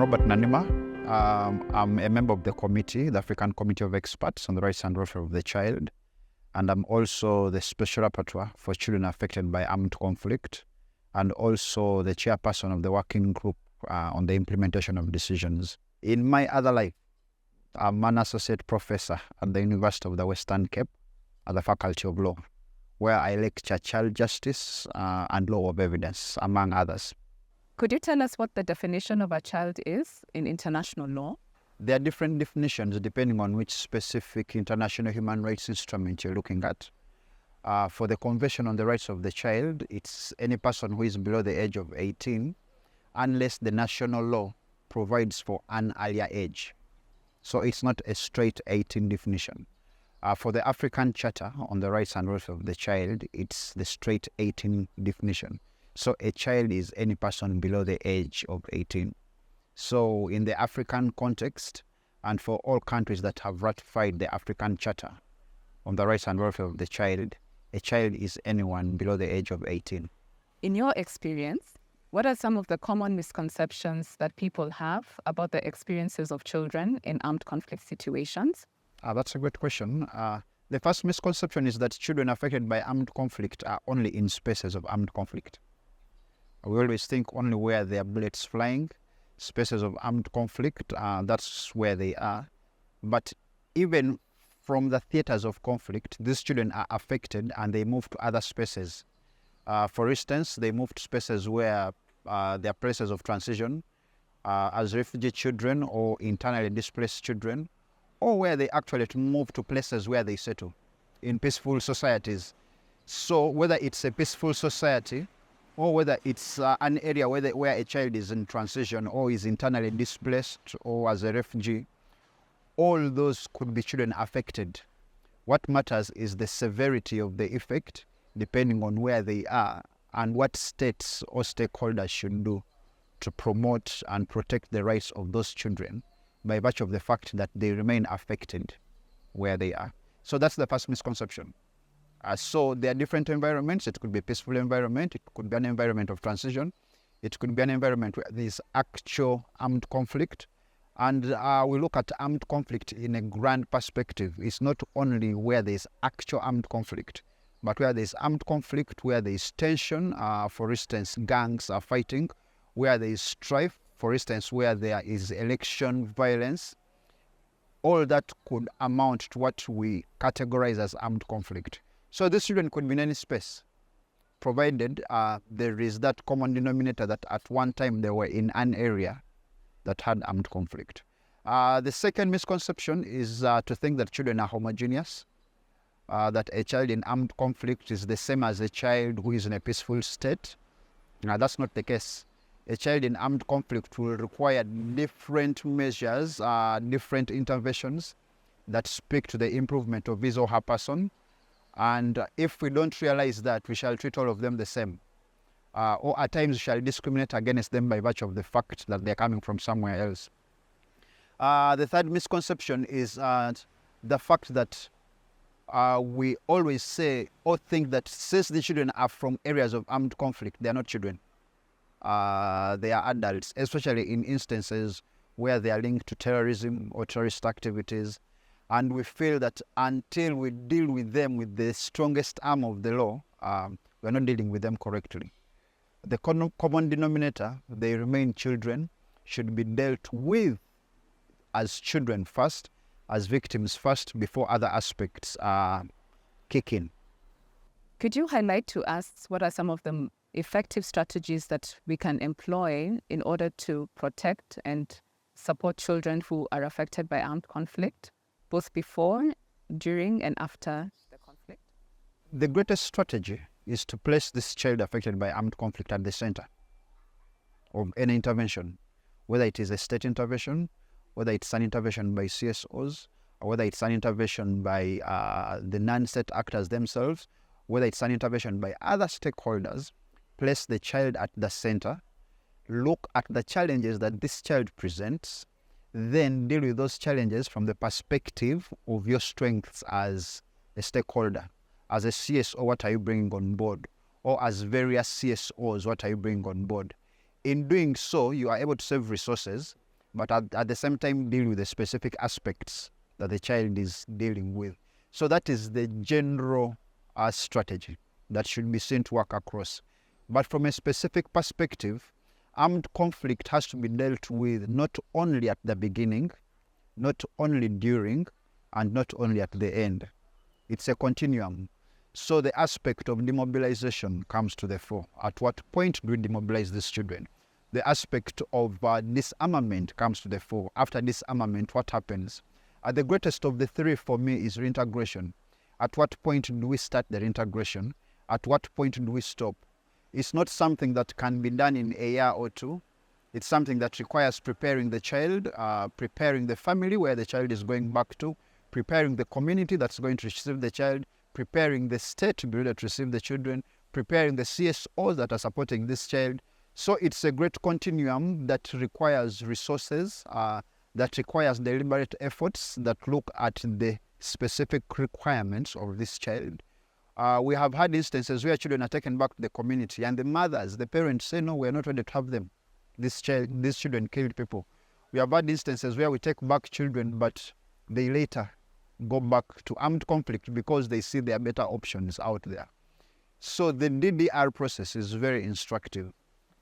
Robert Nanima. I'm a member of the committee, the African Committee of Experts on the Rights and Welfare of the Child, and I'm also the Special Rapporteur for children affected by armed conflict, and also the chairperson of the working group on the implementation of decisions. In my other life, I'm an associate professor at the University of the Western Cape at the Faculty of Law, where I lecture child justice and law of evidence, among others. Could you tell us what the definition of a child is in international law? There are different definitions depending on which specific international human rights instrument you're looking at. For the Convention on the Rights of the Child, it's any person who is below the age of 18, unless the national law provides for an earlier age. So it's not a straight 18 definition. For the African Charter on the Rights and Welfare of the Child, it's the straight 18 definition. So a child is any person below the age of 18. So in the African context, and for all countries that have ratified the African Charter on the Rights and Welfare of the Child, a child is anyone below the age of 18. In your experience, what are some of the common misconceptions that people have about the experiences of children in armed conflict situations? That's a great question. The first misconception is that children affected by armed conflict are only in spaces of armed conflict. We always think only where there are bullets flying, spaces of armed conflict, that's where they are. But even from the theaters of conflict, these children are affected and they move to other spaces. For instance, they move to spaces where there are places of transition as refugee children or internally displaced children, or where they actually move to places where they settle in peaceful societies. So whether it's a peaceful society or whether it's an area where a child is in transition or is internally displaced or as a refugee, all those could be children affected. What matters is the severity of the effect depending on where they are and what states or stakeholders should do to promote and protect the rights of those children by virtue of the fact that they remain affected where they are. So that's the first misconception. So there are different environments. It could be a peaceful environment. It could be an environment of transition. It could be an environment where there is actual armed conflict. And we look at armed conflict in a grand perspective. It's not only where there is actual armed conflict, but where there is armed conflict, where there is tension, for instance, gangs are fighting, where there is strife, for instance, where there is election violence. All that could amount to what we categorize as armed conflict. So these children could be in any space, provided there is that common denominator that at one time they were in an area that had armed conflict. The second misconception is to think that children are homogeneous, that a child in armed conflict is the same as a child who is in a peaceful state. That's not the case. A child in armed conflict will require different measures, different interventions that speak to the improvement of his or her person. And if we don't realize that, we shall treat all of them the same. Or at times we shall discriminate against them by virtue of the fact that they're coming from somewhere else. The third misconception is the fact that we always say or think that since the children are from areas of armed conflict, they are not children. They are adults, especially in instances where they are linked to terrorism or terrorist activities. And we feel that until we deal with them with the strongest arm of the law, we're not dealing with them correctly. The common denominator, they remain children, should be dealt with as children first, as victims first, before other aspects kick in. Could you highlight to us what are some of the effective strategies that we can employ in order to protect and support children who are affected by armed conflict, both before, during, and after the conflict? The greatest strategy is to place this child affected by armed conflict at the center of any intervention, whether it is a state intervention, whether it's an intervention by CSOs, or whether it's an intervention by the non-state actors themselves, whether it's an intervention by other stakeholders. Place the child at the center, look at the challenges that this child presents, then deal with those challenges from the perspective of your strengths as a stakeholder. As a CSO, what are you bringing on board? Or as various CSOs, what are you bringing on board? In doing so, you are able to save resources but at the same time deal with the specific aspects that the child is dealing with. So that is the general strategy that should be seen to work across. But from a specific perspective, armed conflict has to be dealt with not only at the beginning, not only during, and not only at the end. It's a continuum. So the aspect of demobilization comes to the fore. At what point do we demobilize these children? The aspect of disarmament comes to the fore. After disarmament, what happens? The greatest of the three for me is reintegration. At what point do we start the reintegration? At what point do we stop? It's not something that can be done in a year or two. It's something that requires preparing the child, preparing the family where the child is going back to, preparing the community that's going to receive the child, preparing the state to be ready to receive the children, preparing the CSOs that are supporting this child. So it's a great continuum that requires resources, that requires deliberate efforts that look at the specific requirements of this child. We have had instances where children are taken back to the community and the mothers, the parents say, no, we're not ready to have them. These children killed people. We have had instances where we take back children, but they later go back to armed conflict because they see there are better options out there. So the DDR process is very instructive,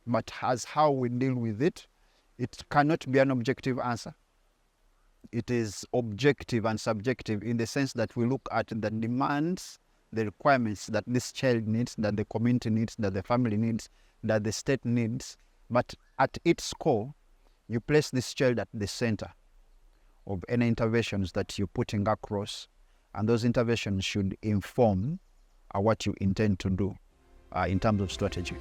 but as how we deal with it, it cannot be an objective answer. It is objective and subjective in the sense that we look at the demands, the requirements that this child needs, that the community needs, that the family needs, that the state needs. But at its core, you place this child at the center of any interventions that you're putting across, and those interventions should inform what you intend to do in terms of strategy.